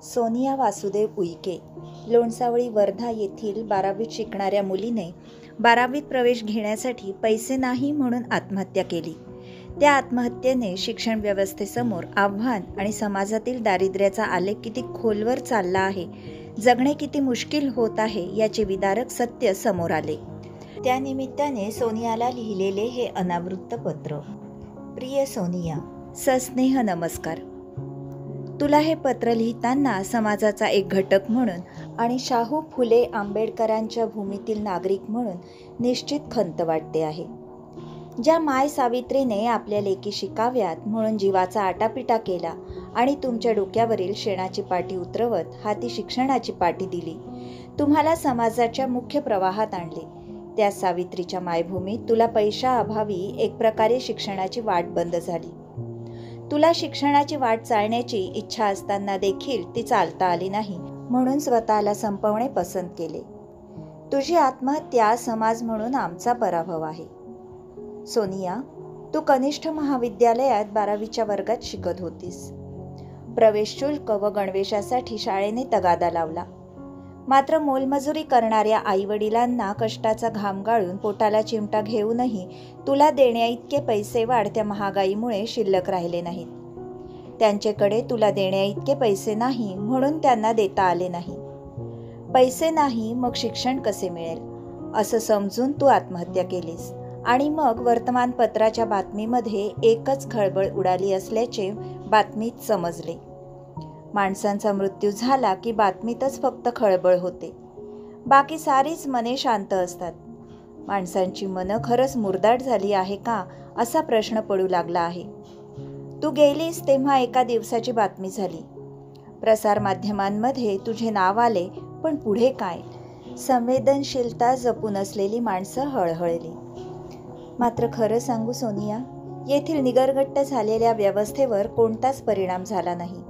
सोनिया वासुदेव उईके, लोणसावळी वर्धा येथील 12वीत शिकणाऱ्या मुलीने 12वीत प्रवेश घेण्यासाठी पैसे नाही म्हणून आत्महत्या केली. त्या आत्महत्येने शिक्षण व्यवस्थेसमोर आव्हान आणि समाजातील दारिद्र्याचा आलेख किती खोलवर चालला आहे, जगणे किती मुश्किल होत आहे याचे विदारक सत्य समोर आले. त्यानिमित्ताने सोनियाला लिहिलेले हे अनावृत्त पत्र. प्रिय सोनिया, सस्नेह नमस्कार. तुला हे पत्र लिहिताना समाजाचा एक घटक म्हणून आणि शाहू फुले आंबेडकरांच्या भूमीतील नागरिक म्हणून निश्चित खंत वाटते आहे. ज्या माय सावित्रीने आपल्या लेकी शिकाव्यात म्हणून जीवाचा आटापिटा केला आणि तुमच्या डोक्यावरील शेणाची पाटी उतरवत हाती शिक्षणाची पाटी दिली, तुम्हाला समाजाच्या मुख्य प्रवाहात आणले, त्या सावित्रीच्या मायभूमीत तुला पैशाअभावी एक प्रकारे शिक्षणाची वाट बंद झाली. तुला शिक्षणाची वाट चालण्याची इच्छा असताना देखील ती चालता आली नाही, म्हणून स्वतःला संपवणे पसंत केले. तुझी आत्महत्या समाज म्हणून आमचा पराभव आहे. सोनिया, तू कनिष्ठ महाविद्यालयात 12वीच्या वर्गात शिकत होतीस. प्रवेश शुल्क व गणवेशासाठी शाळेने तगादा लावला. मात्र मोलमजुरी करणाऱ्या आईवडिलांना कष्टाचा घाम गाळून पोटाला चिमटा घेऊनही तुला देण्याइतके पैसे वाढत्या महागाईमुळे शिल्लक राहिले नाहीत. त्यांच्याकडे तुला देण्याइतके पैसे नाही म्हणून त्यांना देता आले नाही. पैसे नाही मग शिक्षण कसे मिळेल असं समजून तू आत्महत्या केलीस आणि मग वर्तमानपत्राच्या बातमीमध्ये एकच खळबळ उडाली असल्याचे बातमीत समजले. माणसांचा मृत्यू झाला की बातमीतच फक्त खळबळ होते, बाकी सारीच मने शांत असतात. माणसांची मनं खरंच मुरदाट झाली आहे का असा प्रश्न पडू लागला आहे. तू गेलीस तेव्हा एका दिवसाची बातमी झाली. प्रसारमाध्यमांमध्ये तुझे नाव आले, पण पुढे काय? संवेदनशीलता जपून असलेली माणसं हळहळली. मात्र खरं सांगू सोनिया, येथील निगरगट्ट झालेल्या व्यवस्थेवर कोणताच परिणाम झाला नाही.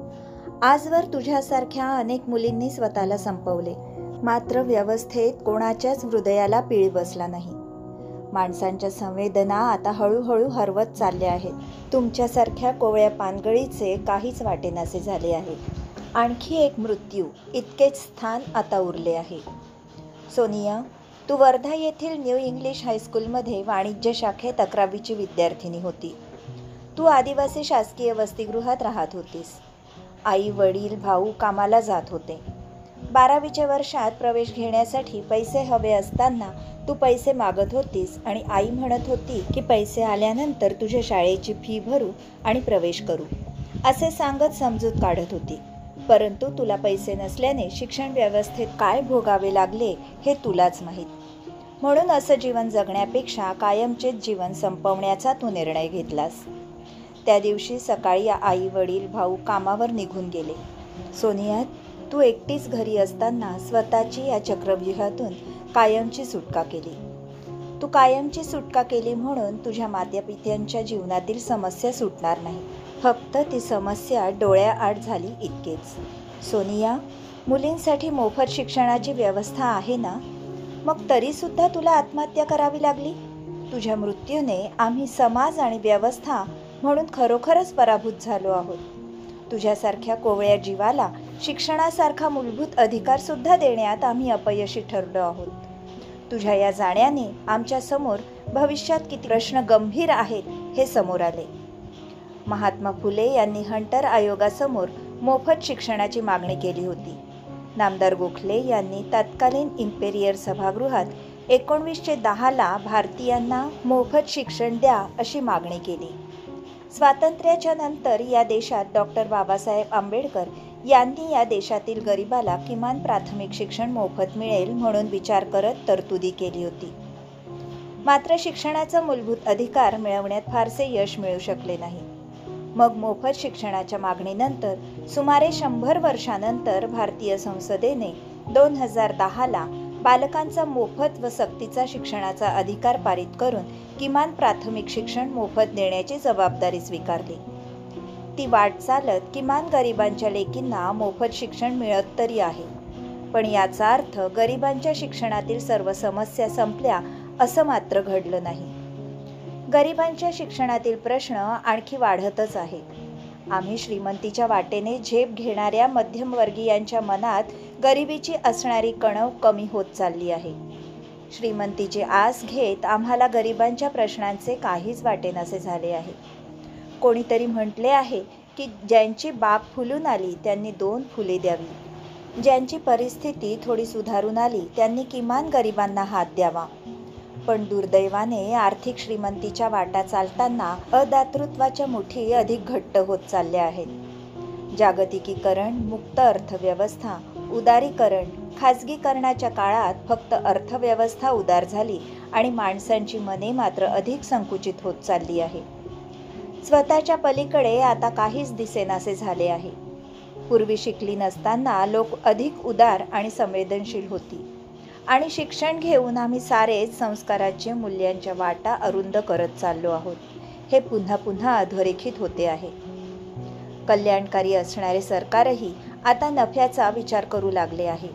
आजवर तुझ्यासारख्या अनेक मुलींनी स्वतःला संपवले, मात्र व्यवस्थेत कोणाच्याच हृदयाला पीळ बसला नाही. माणसांच्या संवेदना आता हळूहळू हरवत चालल्या आहेत. तुमच्यासारख्या कोवळ्या पानगळीचे काहीच वाटेनासे झाले आहे. आणखी एक मृत्यू, इतकेच स्थान आता उरले आहे. सोनिया, तू वर्धा येथील न्यू इंग्लिश हायस्कूलमध्ये वाणिज्य शाखेत 11वीची विद्यार्थिनी होती. तू आदिवासी शासकीय वसतिगृहात राहत होतीस. आई वडील भाऊ कामाला जात होते. 12वीच्या वर्षात प्रवेश घेण्यासाठी पैसे हवे असताना तू पैसे मागत होतीस आणि आई म्हणत होती की पैसे आल्यानंतर तुझ्या शाळेची फी भरू आणि प्रवेश करू असे सांगत समजूत काढत होती. परंतु तुला पैसे नसल्याने शिक्षण व्यवस्थेत काय भोगावे लागले हे तुलाच माहीत. म्हणून असं जीवन जगण्यापेक्षा कायमचेच जीवन संपवण्याचा तू निर्णय घेतलास. त्या दिवशी सकाळी आई वडील भाऊ कामावर निघून गेले. सोनिया, तू एकटीच घरी असताना स्वतःची या चक्रव्यूहातून कायमची सुटका केली. तू कायमची सुटका केली म्हणून तुझ्या मातापित्यांच्या जीवनातील समस्या सुटणार नाही, फक्त ती समस्या डोळ्याआड झाली इतकेच. सोनिया, मुलींसाठी मोफत शिक्षणाची व्यवस्था आहे ना, मग तरीसुद्धा तुला आत्महत्या करावी लागली. तुझ्या मृत्यूने आम्ही समाज आणि व्यवस्था म्हणून खरोखरच पराभूत झालो आहोत. तुझ्यासारख्या कोवळ्या जीवाला शिक्षणासारखा मूलभूत अधिकारसुद्धा देण्यात आम्ही अपयशी ठरलो आहोत. तुझ्या या जाण्याने आमच्यासमोर भविष्यात किती प्रश्न गंभीर आहेत हे समोर आले. महात्मा फुले यांनी हंटर आयोगासमोर मोफत शिक्षणाची मागणी केली होती. नामदार गोखले यांनी तत्कालीन इम्पेरियर सभागृहात 1910ला भारतीयांना मोफत शिक्षण द्या अशी मागणी केली. स्वातंत्र्याच्या नंतर या देशात डॉक्टर बाबासाहेब आंबेडकर यांनी या देशातील गरिबाला किमान प्राथमिक शिक्षण मोफत मिळेल म्हणून विचार करत तरतुदी केली होती. मात्र शिक्षणाचा मूलभूत अधिकार मिळवण्यात फारसे यश मिळू शकले नाही. मग मोफत शिक्षणाच्या मागणीनंतर सुमारे 100 वर्षानंतर भारतीय संसदेने 2010ला बालकांचा मोफत व सक्तीचा शिक्षणाचा अधिकार पारित करून किमान प्राथमिक शिक्षण मोफत देण्याची जबाबदारी स्वीकारली. ती वाट चालत किमान गरिबांच्या लेकींना मोफत शिक्षण मिळत तरी आहे, पण याचा अर्थ गरिबांच्या शिक्षणातील सर्व समस्या संपल्या असं मात्र घडलं नाही. गरिबांच्या शिक्षणातील प्रश्न आणखी वाढतच आहे. आम्ही श्रीमंतीच्या वाटेने झेप घेणाऱ्या मध्यमवर्गीयांच्या मनात गरिबीची असणारी कणव कमी होत चालली आहे. श्रीमंतीची आस घेत आम्हाला गरिबांच्या प्रश्नांचे काहीच वाटेनासे झाले आहे. कोणीतरी म्हटले आहे की ज्यांची बाग फुलून आली त्यांनी 2 फुले द्यावी. ज्यांची परिस्थिती थोडी सुधारून आली त्यांनी किमान गरिबांना हात द्यावा. पण दुर्दैवाने आर्थिक श्रीमंतीच्या वाटा चालताना अदातृत्वाच्या मुठी अधिक घट्ट होत चालल्या आहेत. जागतिकीकरण, मुक्त अर्थव्यवस्था, उदारीकरण, खाजगीकरणाच्या काळात फक्त अर्थव्यवस्था उदार झाली आणि माणसांची मने मात्र अधिक संकुचित होत चालली आहे. स्वतःच्या पलीकडे आता काहीच दिसेनासे झाले आहे. पूर्वी शिकली नसताना लोक अधिक उदार आणि संवेदनशील होती आणि शिक्षण घेऊन आम्ही सारेच संस्काराचे मूल्यांच्या वाटा अरुंद करत चाललो आहोत. हे पुन्हा पुन्हा अधोरेखित होते आहे. कल्याणकारी असणारे सरकारही आता नफ्याचा विचार करू लागले आहे.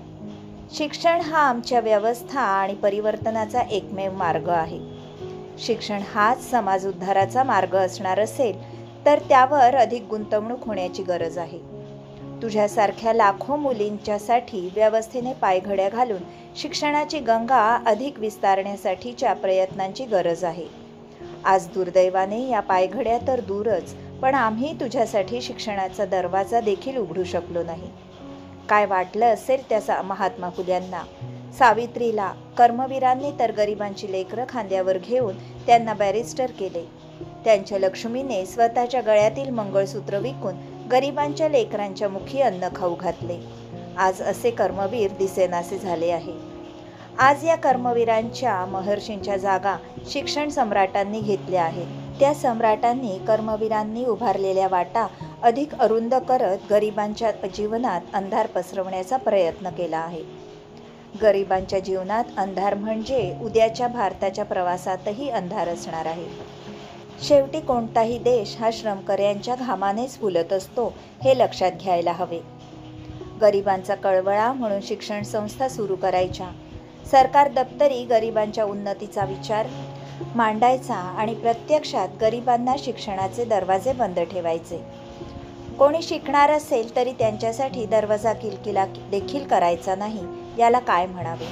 शिक्षण हा आमच्या व्यवस्था आणि परिवर्तनाचा एकमेव मार्ग आहे. शिक्षण हाच समाज उद्धाराचा मार्ग असणार असेल तर त्यावर अधिक गुंतवणूक होण्याची गरज आहे. तुझ्यासारख्या लाखो मुलींच्यासाठी व्यवस्थेने पायघड्या घालून शिक्षणाची गंगा अधिक विस्तारण्यासाठीच्या प्रयत्नांची गरज आहे. आज दुर्दैवाने या पायघड्या तर दूरच, पण आम्ही तुझ्यासाठी शिक्षणाचा दरवाजा देखील उघडू शकलो नाही. काय वाटलं असेल त्या महात्मा फुल्यांना, सावित्रीला, कर्मवीरांनी तर गरिबांची लेकरं खांद्यावर घेऊन त्यांना बॅरिस्टर केले. त्यांच्या लक्ष्मीने स्वतःच्या गळ्यातील मंगळसूत्र विकून गरिबांच्या लेकरांच्या मुखी अन्न खाऊ घातले. आज असे कर्मवीर दिसेनासे झाले आहे. आज या कर्मवीरांच्या, महर्षींच्या जागा शिक्षण सम्राटांनी घेतल्या आहेत. त्या सम्राटांनी कर्मवीरांनी उभारलेल्या वाटा अधिक अरुंद करत गरिबांच्या जीवनात अंधार पसरवण्याचा प्रयत्न केला आहे. गरिबांच्या जीवनात अंधार म्हणजे उद्याच्या भारताच्या प्रवासातही अंधार असणार आहे. शेवटी कोणताही देश हा श्रमकर्त्यांच्या घामानेच फुलत असतो, हे लक्षात घ्यायला हवे. गरिबांचा कळवळा म्हणून शिक्षण संस्था सुरू करायच्या. सरकार दप्तरी गरिबांच्या उन्नतीचा विचार मांडायचा आणि प्रत्यक्षात गरिबांना शिक्षणाचे दरवाजे बंद ठेवायचे. कोणी शिकणार असेल तरी त्यांच्यासाठी दरवाजा किलकिला देखील करायचा नाही, याला काय म्हणावे.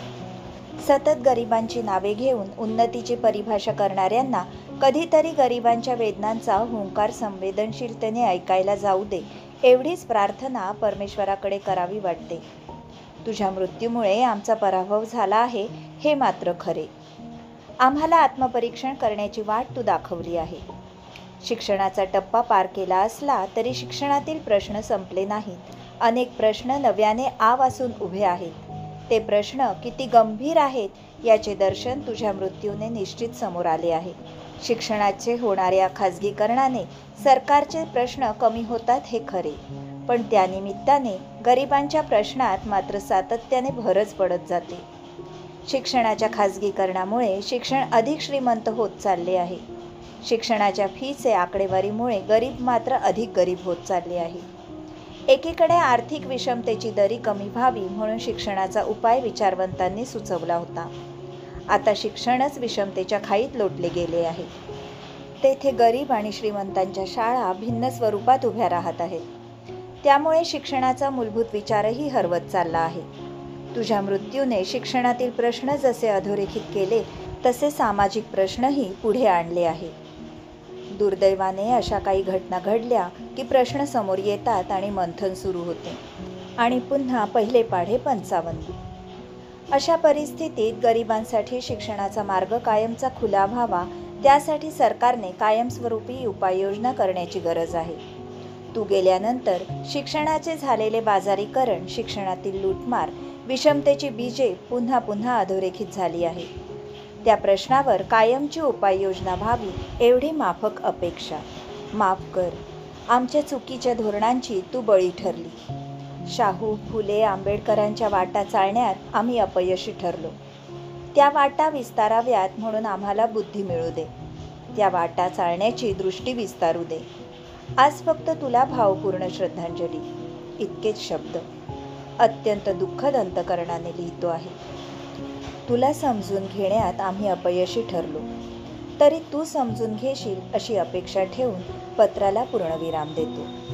सतत गरिबांची नावे घेऊन उन्नतीची परिभाषा करणाऱ्यांना कधीतरी गरिबांच्या वेदनांचा हुंकार संवेदनशीलतेने ऐकायला जाऊ दे, एवढीच प्रार्थना परमेश्वराकडे करावी वाटते. तुझ्या मृत्यूमुळे आमचा पराभव झाला आहे हे मात्र खरे. आम्हाला आत्मपरीक्षण करण्याची वाट तू दाखवली आहे. शिक्षणाचा टप्पा पार केला असला तरी शिक्षणातील प्रश्न संपले नाहीत. अनेक प्रश्न नव्याने आवासून उभे आहेत. ते प्रश्न किती गंभीर आहेत याचे दर्शन तुझ्या मृत्यूने निश्चित समोर आले आहे. शिक्षणाचे होणाऱ्या खाजगीकरणाने सरकारचे प्रश्न कमी होतात हे खरे, पण त्यानिमित्ताने गरिबांच्या प्रश्नात मात्र सातत्याने भरच पडत जाते. शिक्षणाच्या खाजगीकरणामुळे शिक्षण अधिक श्रीमंत होत चालले आहे. शिक्षणाच्या फीचे आकडेवारीमुळे गरीब मात्र अधिक गरीब होत चालले आहे. एकीकडे आर्थिक विषमतेची दरी कमी व्हावी म्हणून शिक्षणाचा उपाय विचारवंतांनी सुचवला होता. आता शिक्षणच विषमतेच्या खाईत लोटले गेले आहे. तेथे गरीब आणि श्रीमंतांच्या शाळा भिन्न स्वरूपात उभ्या राहत आहेत. त्यामुळे शिक्षणाचा मूलभूत विचारही हरवत चालला आहे. तुझ्या मृत्यूने शिक्षणातील प्रश्न जसे अधोरेखित केले तसे सामाजिक प्रश्नही पुढे आणले आहे. दुर्दैवाने अशा काही घटना घडल्या की प्रश्न समोर येतात आणि मंथन सुरू होते आणि पुन्हा पहिले पाढे 55. अशा परिस्थितीत गरिबांसाठी शिक्षणाचा मार्ग कायमचा खुला व्हावा, त्यासाठी सरकारने कायमस्वरूपी उपाययोजना करण्याची गरज आहे. तू गेल्यानंतर शिक्षणाचे झालेले बाजारीकरण, शिक्षणातील लूटमार, विषमतेची बीजे पुन्हा पुन्हा अधोरेखित झाली आहे. त्या प्रश्नावर कायमची उपाययोजना व्हावी एवढी माफक अपेक्षा. माफ कर, आमच्या चुकीच्या धोरणांची तू बळी ठरली. शाहू, फुले, आंबेडकरांच्या वाटा चालण्यात आम्ही अपयशी ठरलो. त्या वाटा विस्ताराव्यात म्हणून आम्हाला बुद्धी मिळू दे. त्या वाटा चालण्याची दृष्टी विस्तारू दे. आज फक्त तुला भावपूर्ण श्रद्धांजली, इतकेच शब्द अत्यंत दुःखद अंतकरणाने लिहितो आहे. तुला समजून घेण्यात आम्ही अपयशी ठरलो, तरी तू समजून घेशील अशी अपेक्षा ठेवून पत्राला पूर्णविराम देतो.